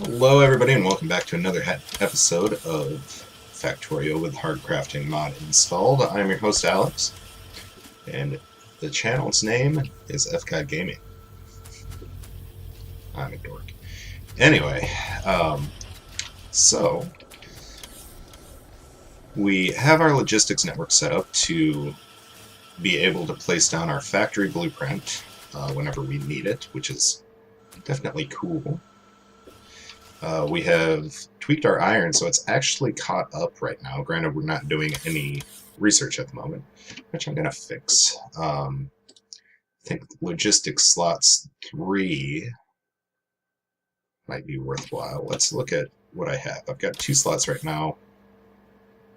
Hello everybody and welcome back to another episode of Factorio with HardCrafting Mod installed. I'm your host Alex, and the channel's name is FCOD Gaming. I'm a dork. Anyway, so we have our logistics network set up to be able to place down our factory blueprint whenever we need it, which is definitely cool. We have tweaked our iron, so it's actually caught up right now. Granted, we're not doing any research at the moment, which I'm going to fix. I think logistics slots 3 might be worthwhile. Let's look at what I have. I've got 2 slots right now,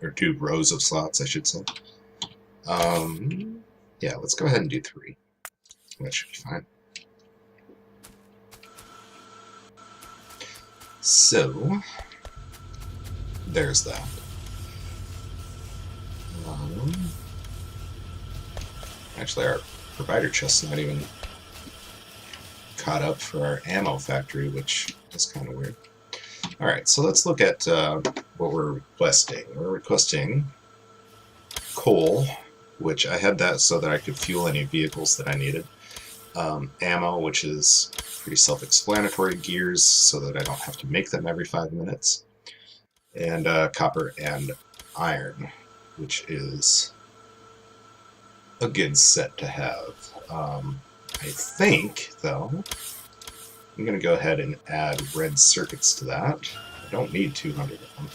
or 2 rows of slots, I should say. Yeah, let's go ahead and do 3. That should be fine. So, there's that. Actually, our provider chest's not even caught up for our ammo factory, which is kind of weird. Alright, so let's look at what we're requesting. We're requesting coal, which I had that so that I could fuel any vehicles that I needed. Ammo, which is pretty self-explanatory, gears, so that I don't have to make them every 5 minutes, and copper and iron, which is a good set to have. I think, though, I'm going to go ahead and add red circuits to that. I don't need 200 of them.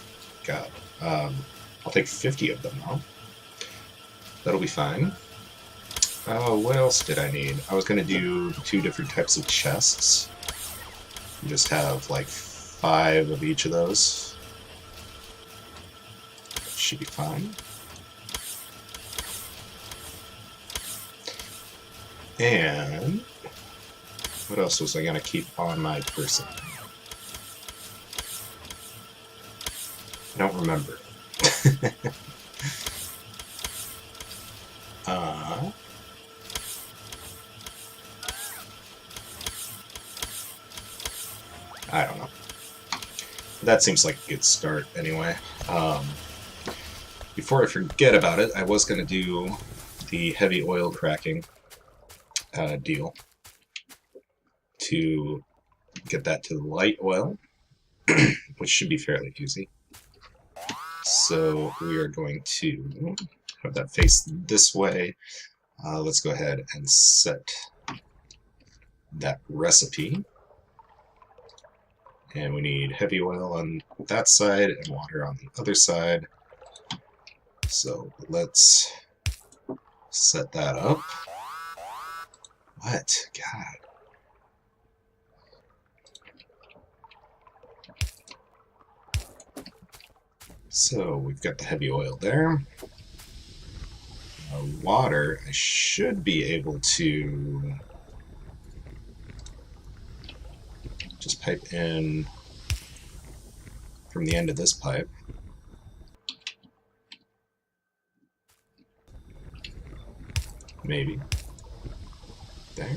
God. I'll take 50 of them, though. That'll be fine. What else did I need? I was going to do 2 different types of chests. Just have like 5 of each of those. Should be fine. And what else was I going to keep on my person? I don't remember. I don't know. That seems like a good start anyway. Before I forget about it, I was going to do the heavy oil cracking deal to get that to the light oil, which should be fairly easy. So we are going to have that face this way. Let's go ahead and set that recipe. And we need heavy oil on that side and water on the other side. So let's set that up. What? God. So we've got the heavy oil there. Water, I should be able to just pipe in from the end of this pipe. Maybe. There.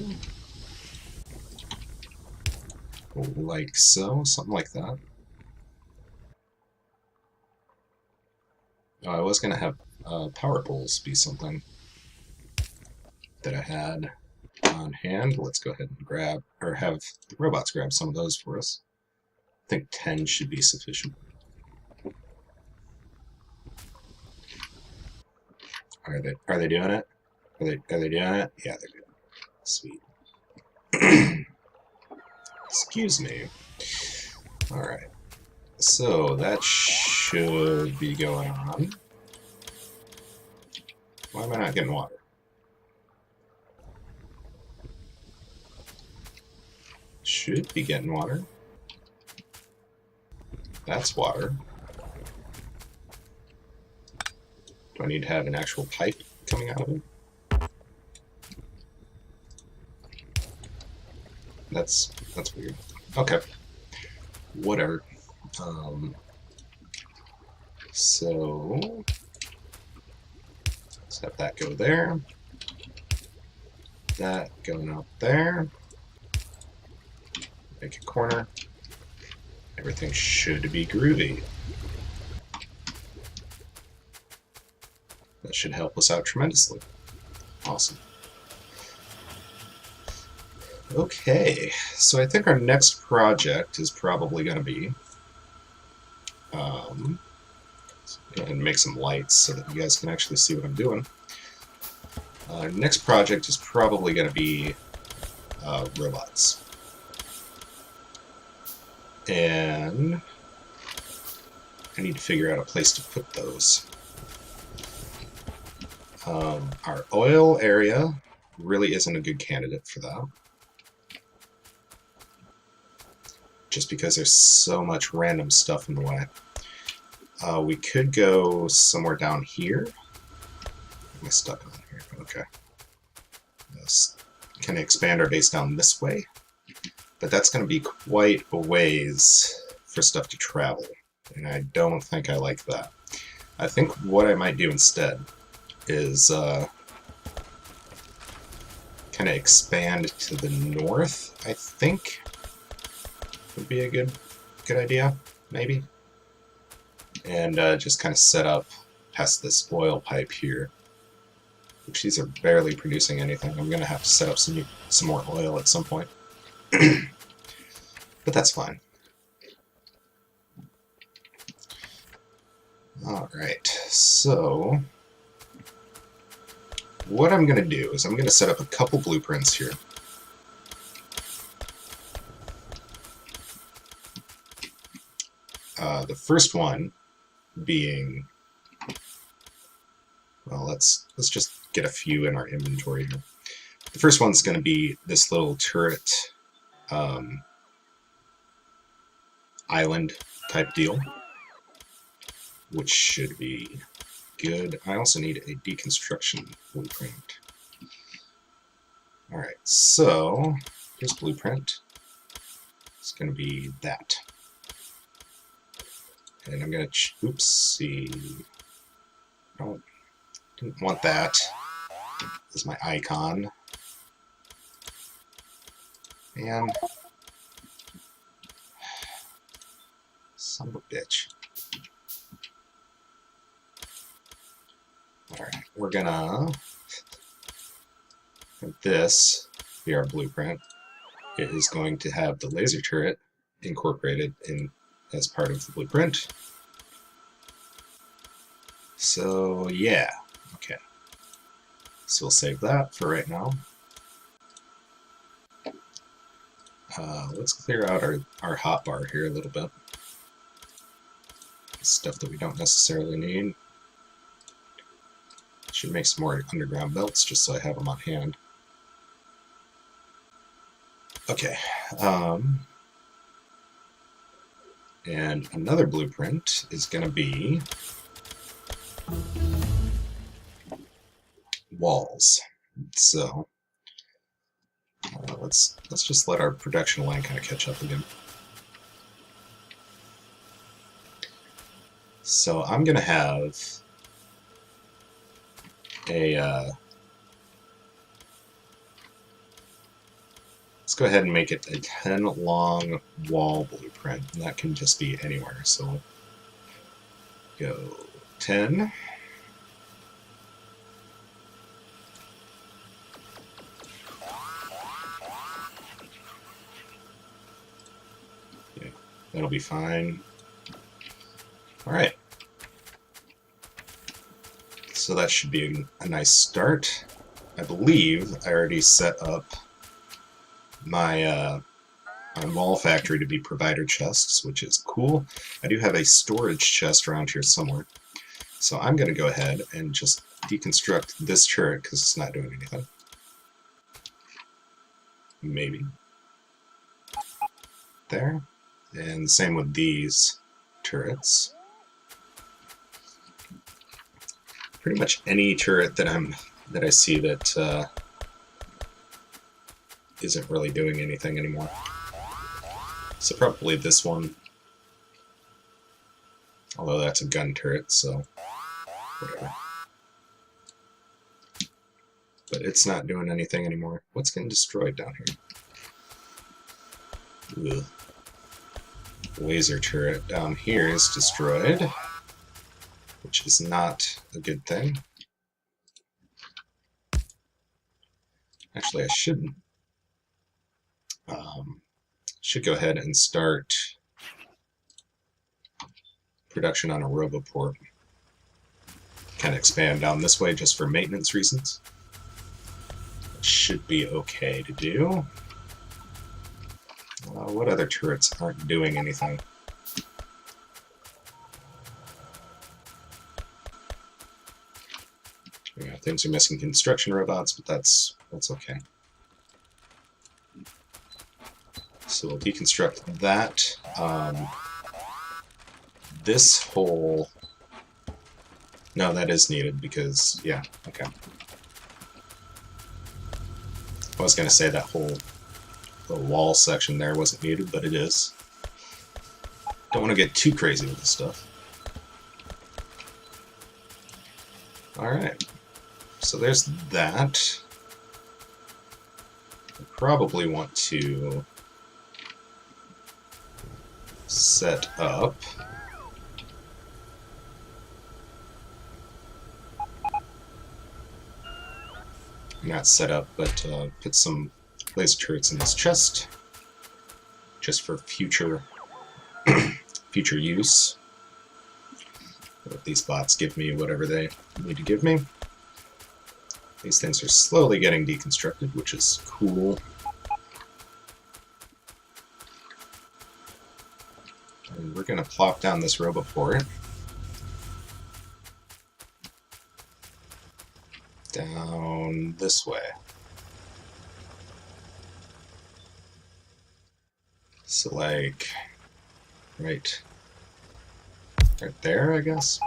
Like so, something like that. Oh, I was going to have power poles be something that I had on hand. Let's go ahead and grab, or have the robots grab some of those for us. I think 10 should be sufficient. Are they doing it? Are they doing it? Yeah, they're doing it. Sweet. Excuse me. Alright. So that should be going on. Why am I not getting water? Should be getting water. That's water. Do I need to have an actual pipe coming out of it? That's weird. Okay. Whatever. So let's have that go there. That going up there. Make a corner. Everything should be groovy. That should help us out tremendously. Awesome. Okay, so I think our next project is probably going to be let's go ahead and make some lights so that you guys can actually see what I'm doing. Our next project is probably going to be robots. And I need to figure out a place to put those. Our oil area really isn't a good candidate for that. Just because there's so much random stuff in the way. We could go somewhere down here. Am I stuck on here? Okay. Let's kind of expand our base down this way. But that's going to be quite a ways for stuff to travel. And I don't think I like that. I think what I might do instead is kind of expand to the north, I think would be a good idea, maybe. And just kind of set up past this oil pipe here, which these are barely producing anything. I'm going to have to set up some more oil at some point. But that's fine. Alright, so what I'm going to do is I'm going to set up a couple blueprints here. The first one being, well, let's just get a few in our inventory here. The first one's going to be this little turret island type deal, which should be good. I also need a deconstruction blueprint. Alright, so here's blueprint. It's going to be that. And I'm going to, oopsie, didn't want that as my icon. And, son of a bitch. Alright, we're gonna have this be our blueprint. It is going to have the laser turret incorporated in as part of the blueprint. So yeah, okay. So we'll save that for right now. Let's clear out our hotbar here a little bit. Stuff that we don't necessarily need. Should make some more underground belts just so I have them on hand. Okay. And another blueprint is going to be walls. So let's just let our production line kind of catch up again. So I'm going to have a let's go ahead and make it a 10 long wall blueprint, and that can just be anywhere. So go 10. Yeah, that'll be fine. All right. So that should be a nice start. I believe I already set up my wall factory to be provider chests, which is cool. I do have a storage chest around here somewhere. So I'm going to go ahead and just deconstruct this turret because it's not doing anything. Maybe. There. And same with these turrets. Pretty much any turret that I see that isn't really doing anything anymore. So probably this one. Although that's a gun turret, so whatever. But it's not doing anything anymore. What's getting destroyed down here? Ugh. laser turret down here is destroyed, which is not a good thing. Actually, I should go ahead and start production on a roboport. Kind of expand down this way just for maintenance reasons. It should be okay to do. What other turrets aren't doing anything? Yeah, things are missing construction robots, but that's okay. So we'll deconstruct that. This whole... No, that is needed because, yeah, okay. I was going to say that whole the wall section there wasn't needed, but it is. Don't want to get too crazy with this stuff. Alright, so there's that. I probably want to set up not set up, but put some laser turrets in this chest just for future future use. Let these bots give me whatever they need to give me. These things are slowly getting deconstructed, which is cool. And we're going to plop down this roboport. Down this way. So like right there, I guess.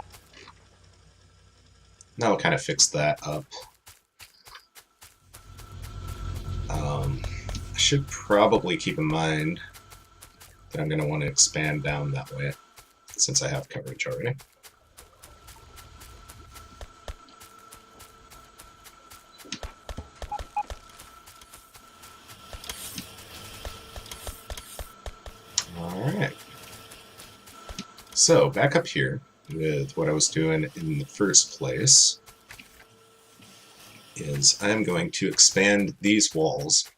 That'll kind of fix that up. I should probably keep in mind that I'm going to want to expand down that way since I have coverage already. Alright. So, back up here with what I was doing in the first place is I'm going to expand these walls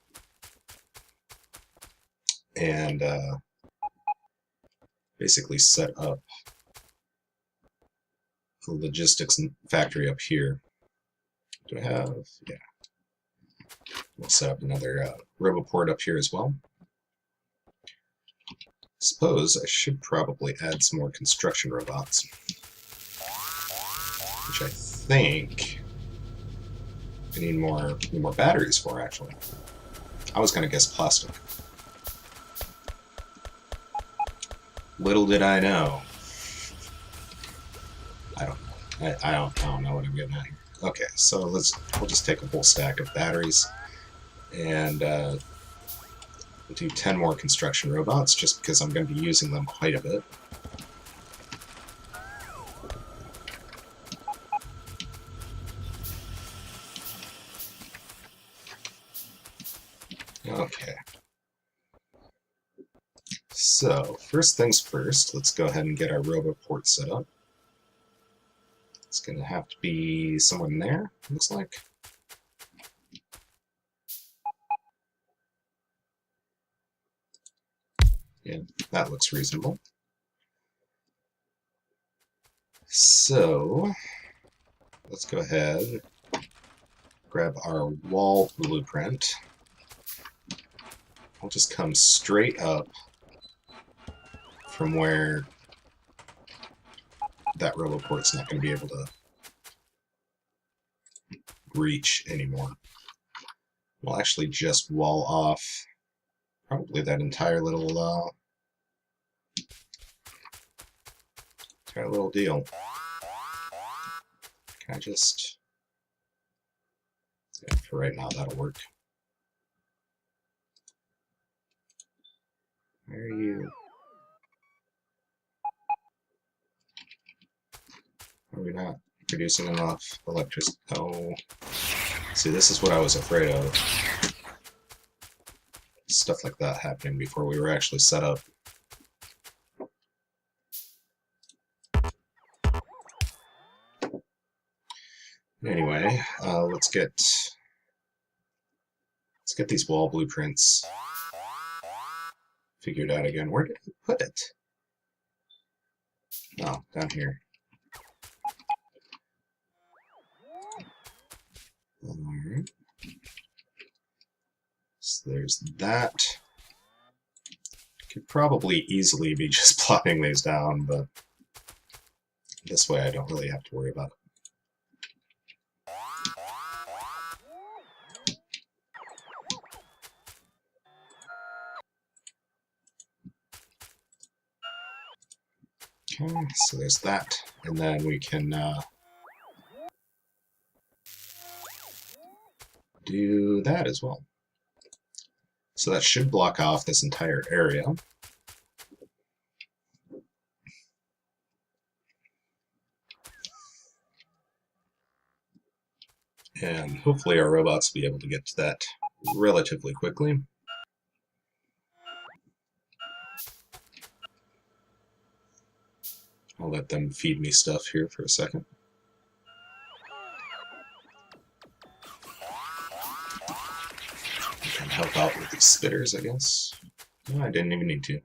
and basically set up a logistics factory up here. Do I have? Yeah. We'll set up another roboport up here as well. Suppose I should probably add some more construction robots, which I think I need more batteries for, actually. I was going to guess plastic. Little did I know. I don't know what I'm getting at here. Okay, so we'll just take a whole stack of batteries and we'll do 10 more construction robots just because I'm going to be using them quite a bit. Okay. So, first things first, let's go ahead and get our roboport set up. It's going to have to be someone there, looks like. Yeah, that looks reasonable. So, let's go ahead, grab our wall blueprint. We'll just come straight up from where that roboport's not going to be able to reach anymore. We'll actually just wall off probably that entire little deal. Can I just... Yeah, for right now, that'll work. Where are you? Are we not producing enough electricity? Oh. See, this is what I was afraid of. Stuff like that happening before we were actually set up. Anyway, let's get these wall blueprints figured out again. Where did I put it? Oh, down here. Alright. So there's that. Could probably easily be just plopping these down, but this way I don't really have to worry about it. Okay, so there's that, and then we can do that as well. So that should block off this entire area. And hopefully our robots will be able to get to that relatively quickly. I'll let them feed me stuff here for a second. I can help out with these spitters, I guess. No, I didn't even need to.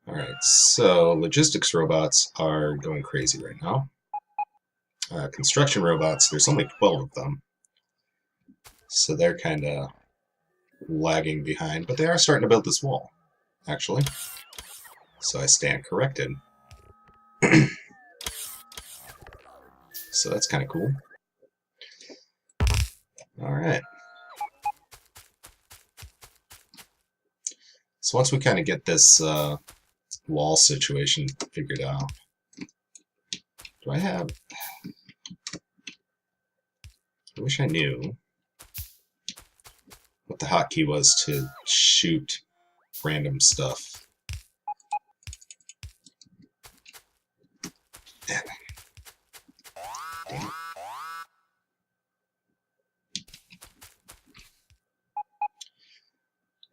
Alright, so logistics robots are going crazy right now. Construction robots, there's only 12 of them. So they're kind of lagging behind, but they are starting to build this wall, actually. So I stand corrected. So that's kind of cool. Alright. So once we kind of get this wall situation figured out, do I have... I wish I knew what the hotkey was to shoot random stuff. Damn it.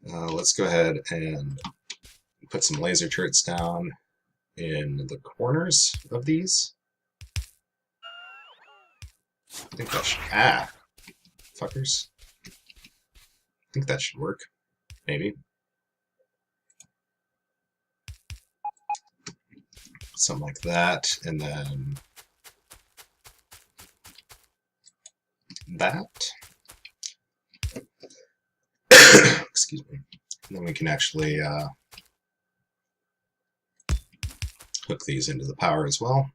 Let's go ahead and put some laser turrets down in the corners of these. I think that should... Ah! Fuckers. I think that should work. Maybe. Something like that, and then... that. Excuse me. And then we can actually hook these into the power as well.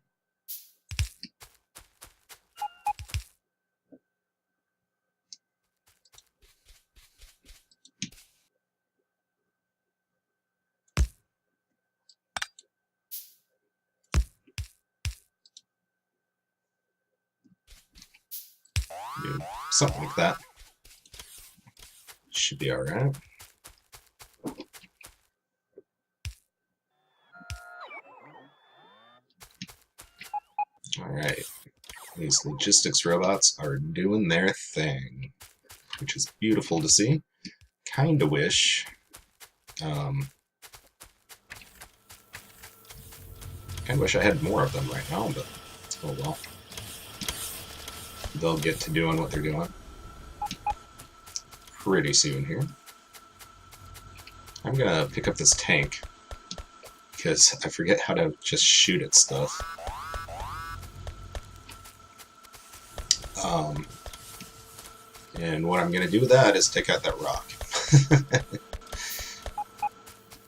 Do something like that. Should be alright. Alright. These logistics robots are doing their thing, which is beautiful to see. Kinda wish I wish I had more of them right now, but oh well. They'll get to doing what they're doing pretty soon here. I'm gonna pick up this tank because I forget how to just shoot at stuff. And what I'm gonna do with that is take out that rock.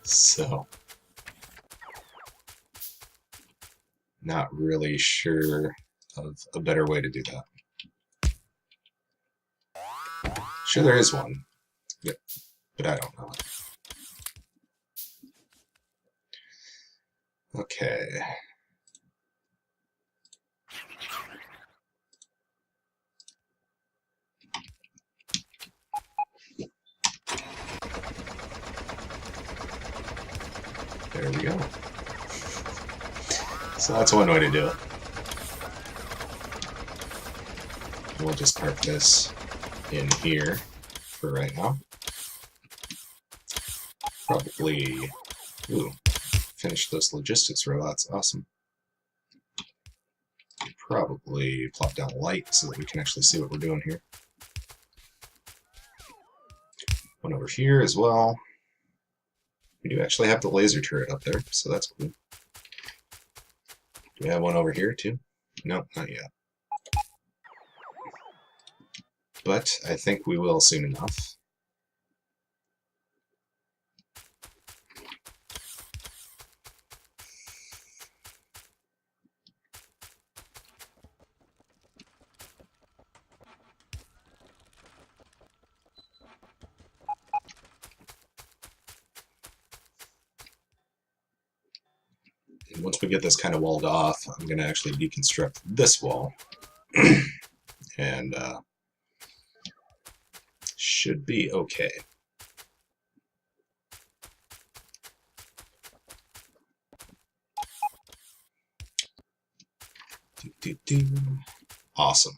So, not really sure of a better way to do that. Sure there is one, but I don't know it. Okay. There we go. So that's one way to do it. We'll just park this in here for right now. Probably, finish those logistics robots. Awesome. probably plop down light so that we can actually see what we're doing here. One over here as well. We do actually have the laser turret up there, so that's cool. Do we have one over here too? Nope, not yet. But I think we will soon enough. And once we get this kind of walled off, I'm going to actually deconstruct this wall. And should be okay. Awesome.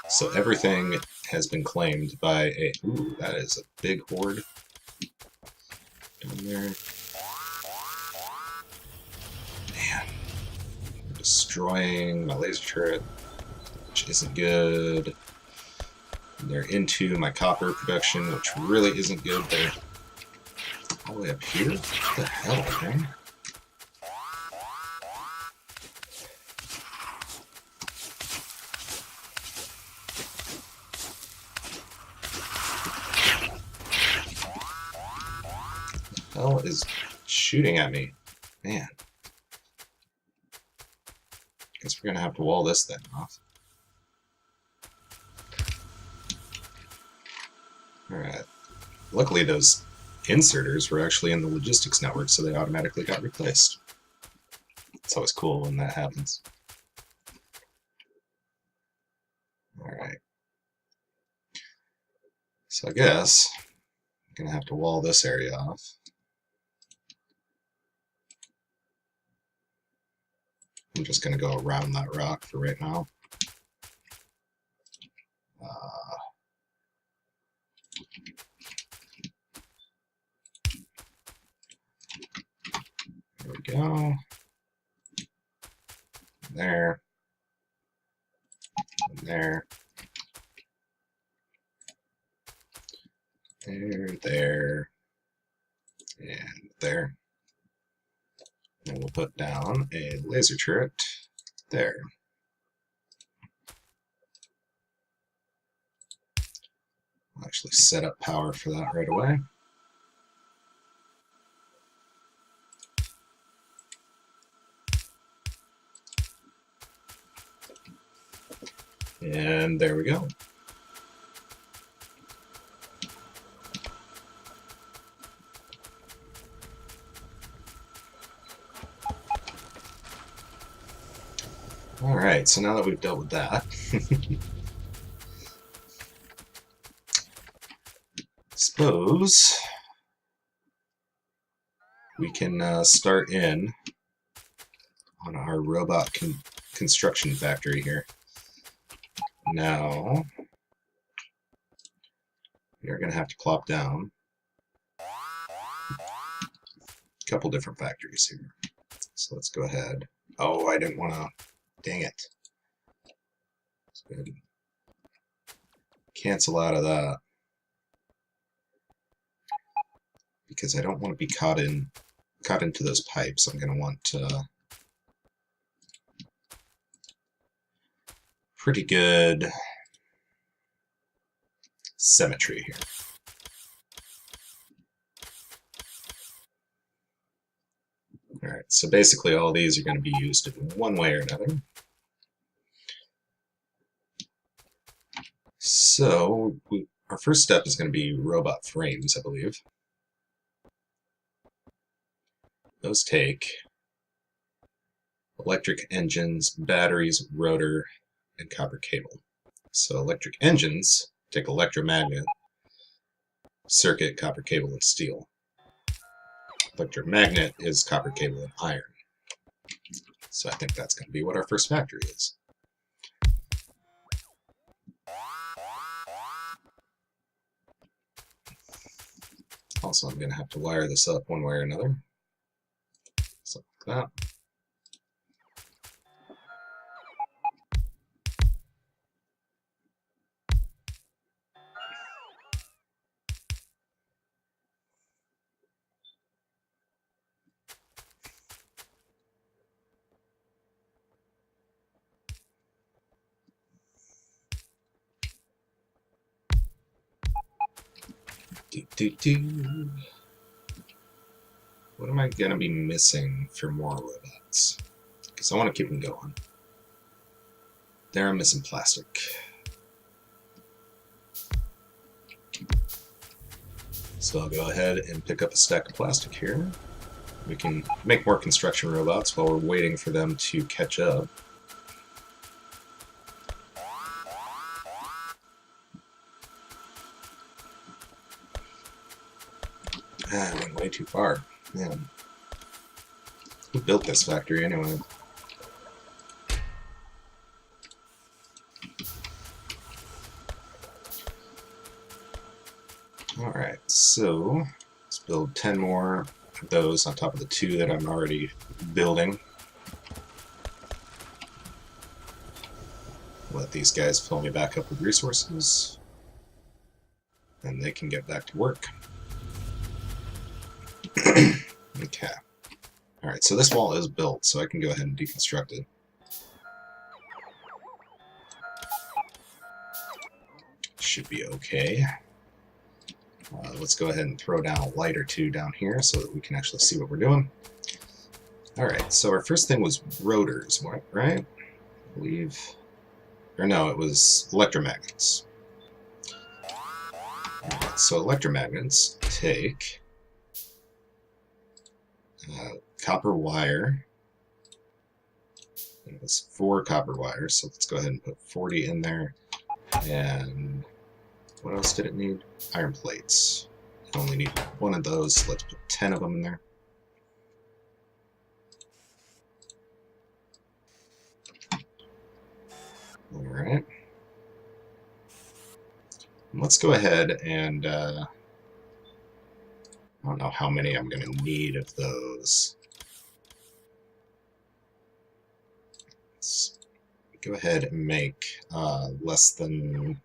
So everything has been claimed by a... Ooh, that is a big horde down there. Man. They're destroying my laser turret, which isn't good. And they're into my copper production, which really isn't good. They're all the way up here? What the hell, man? Hell is shooting at me? Man. Guess we're gonna have to wall this thing off. Alright. Luckily those inserters were actually in the logistics network, so they automatically got replaced. It's always cool when that happens. Alright. So I guess I'm gonna have to wall this area off. I'm just going to go around that rock for right now. There we go. There. And there. There. And there. And we'll put down a laser turret there. I'll actually set up power for that right away. And there we go. Alright, so now that we've dealt with that, suppose we can start in on our robot construction factory here. Now, we're going to have to plop down a couple different factories here. So let's go ahead. Oh, I didn't want to. Dang it. Let's go ahead and cancel out of that. Because I don't want to be caught into those pipes. I'm going to want pretty good symmetry here. Alright, so basically all these are going to be used in one way or another. So, our first step is going to be robot frames, I believe. Those take electric engines, batteries, rotor, and copper cable. So electric engines take electromagnet, circuit, copper cable, and steel. Electromagnet is copper cable and iron. So I think that's going to be what our first factory is. Also, I'm going to have to wire this up one way or another. Something like that. Do. What am I gonna be missing for more robots? Because I want to keep them going. There, I'm missing plastic. So I'll go ahead and pick up a stack of plastic here. We can make more construction robots while we're waiting for them to catch up. I went way too far. Man. Who built this factory anyway? Alright, so let's build 10 more of those on top of the 2 that I'm already building. Let these guys fill me back up with resources, and they can get back to work. Okay. Alright, so this wall is built, so I can go ahead and deconstruct it. Should be okay. Let's go ahead and throw down a light or 2 down here so that we can actually see what we're doing. Alright, so our first thing was rotors, right? I believe. Or no, it was electromagnets. Alright, so electromagnets take copper wire. It was 4 copper wires, so let's go ahead and put 40 in there. And what else did it need? Iron plates. I only need 1 of those. Let's put 10 of them in there. Alright. Let's go ahead and I don't know how many I'm going to need of those. Let's go ahead and make less than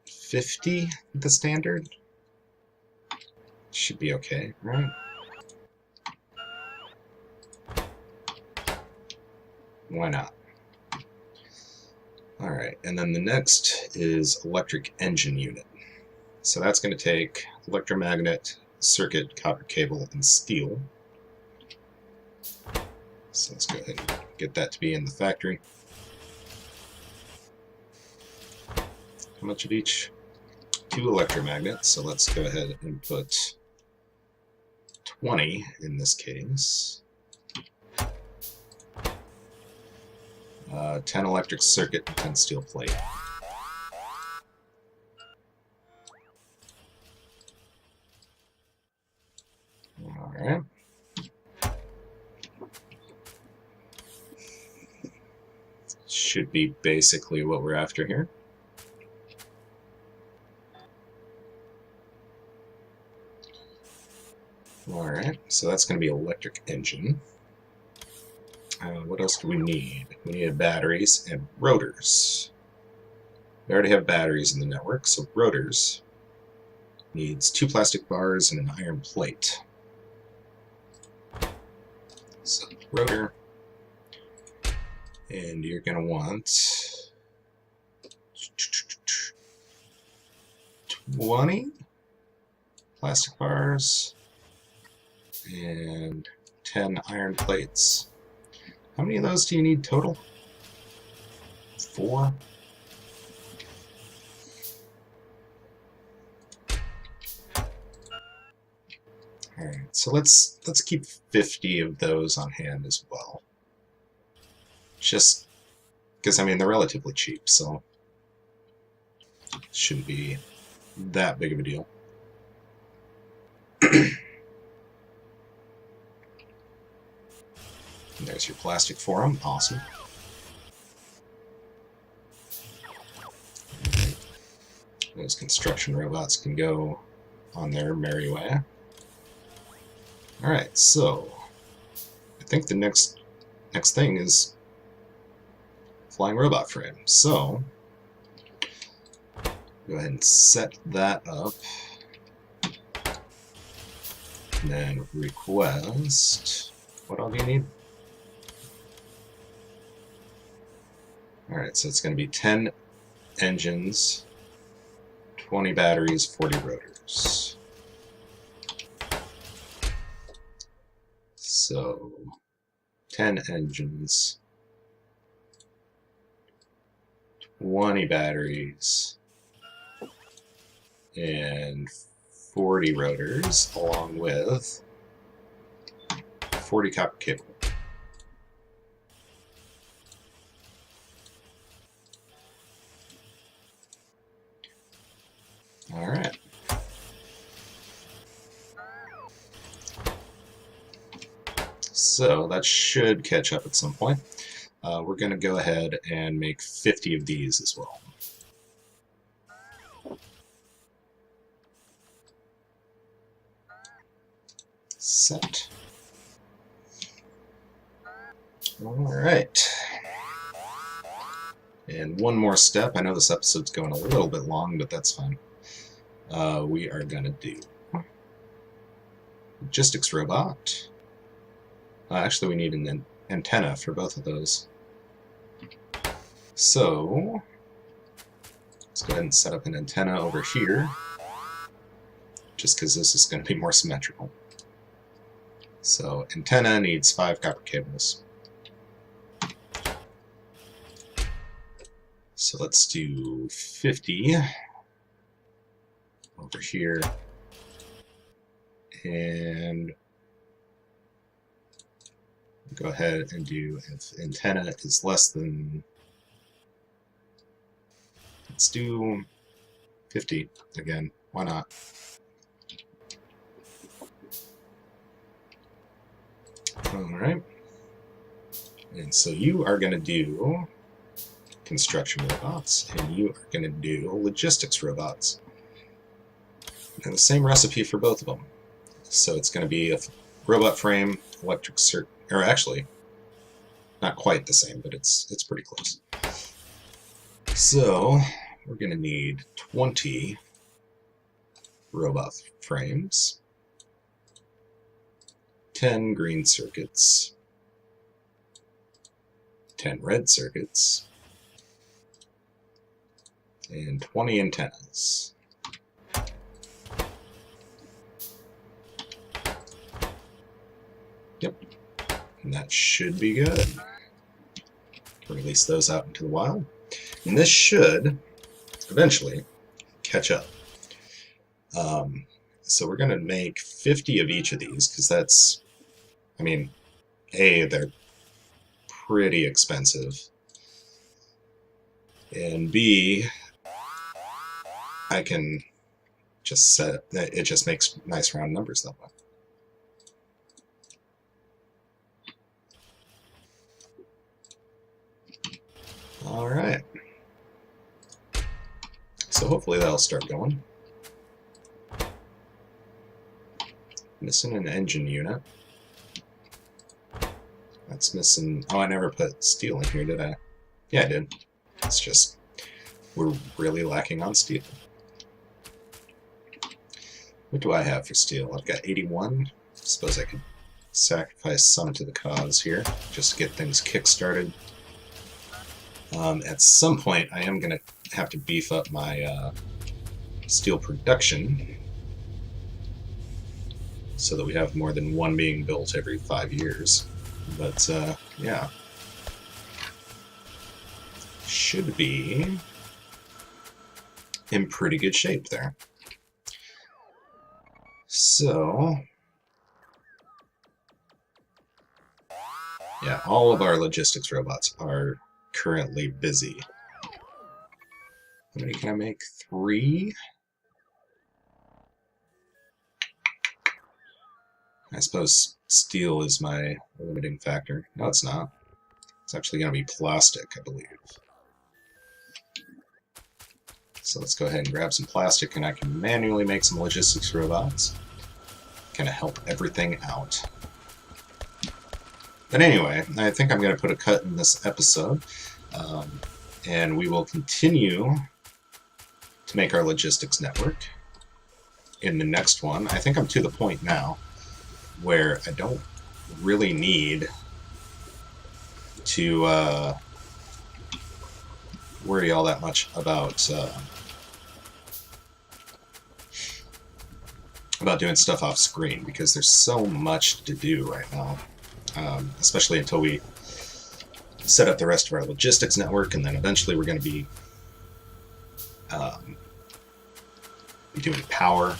50 the standard. Should be okay, right? Why not? Alright, and then the next is electric engine unit. So that's going to take electromagnet, circuit, copper cable, and steel. So let's go ahead and get that to be in the factory. How much of each? 2 electromagnets, so let's go ahead and put 20 in this case. 10 electric circuit and 10 steel plate. Alright. Should be basically what we're after here. Alright, so that's going to be electric engine. What else do we need? We need batteries and rotors. We already have batteries in the network, so rotors needs 2 plastic bars and an iron plate. So rotor, and you're going to want 20 plastic bars and 10 iron plates. How many of those do you need total? 4? Alright, so let's keep 50 of those on hand as well. Just because, I mean, they're relatively cheap, so it shouldn't be that big of a deal. There's your plastic for them. Awesome. Those construction robots can go on their merry way. Alright, so I think the next thing is flying robot frame. So go ahead and set that up. And then request. What all do you need? Alright, so it's going to be 10 engines, 20 batteries, 40 rotors. So 10 engines, 20 batteries, and 40 rotors, along with 40 copper cable. All right. So that should catch up at some point. We're going to go ahead and make 50 of these as well. Set. All right. And one more step. I know this episode's going a little bit long, but that's fine. We are going to do logistics robot. Actually, we need an antenna for both of those. So let's go ahead and set up an antenna over here, just because this is going to be more symmetrical. So antenna needs 5 copper cables. So let's do 50 over here, and go ahead and do, if antenna is less than, let's do 50 again, why not? Alright, and so you are going to do construction robots, and you are going to do logistics robots. And the same recipe for both of them. So it's going to be a robot frame, electric circuit, or actually, not quite the same, but it's pretty close. So we're going to need 20 robot frames, 10 green circuits, 10 red circuits, and 20 antennas. Yep, and that should be good. Release those out into the wild. And this should eventually catch up. So we're going to make 50 of each of these, because that's, I mean, A, they're pretty expensive, and B, I can just set it, just makes nice round numbers that way. All right. So hopefully that'll start going. Missing an engine unit. That's missing. Oh, I never put steel in here, did I? Yeah, I did. It's just we're really lacking on steel. What do I have for steel? I've got 81. I suppose I could sacrifice some to the cause here, just to get things kick-started. At some point, I am going to have to beef up my steel production so that we have more than one being built every 5 years. But, yeah. Should be in pretty good shape there. So, yeah, all of our logistics robots are currently busy. How many can I make? 3? I suppose steel is my limiting factor. No, it's not. It's actually going to be plastic, I believe. So let's go ahead and grab some plastic, and I can manually make some logistics robots. Gonna help everything out. But anyway, I think I'm going to put a cut in this episode, and we will continue to make our logistics network in the next one. I think I'm to the point now where I don't really need to worry all that much about about doing stuff off screen because there's so much to do right now, especially until we set up the rest of our logistics network, and then eventually we're going to be doing power,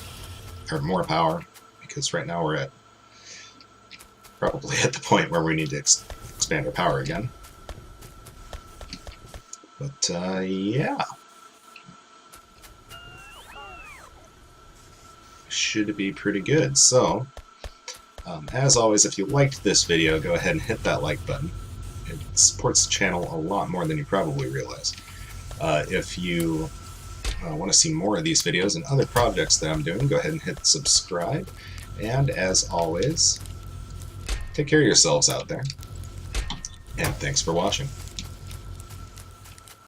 or more power, because right now we're probably at the point where we need to expand our power again. But yeah, should be pretty good. So as always, if you liked this video, go ahead and hit that like button. It supports the channel a lot more than you probably realize. If you want to see more of these videos and other projects that I'm doing, go ahead and hit subscribe. And as always, take care of yourselves out there. And thanks for watching.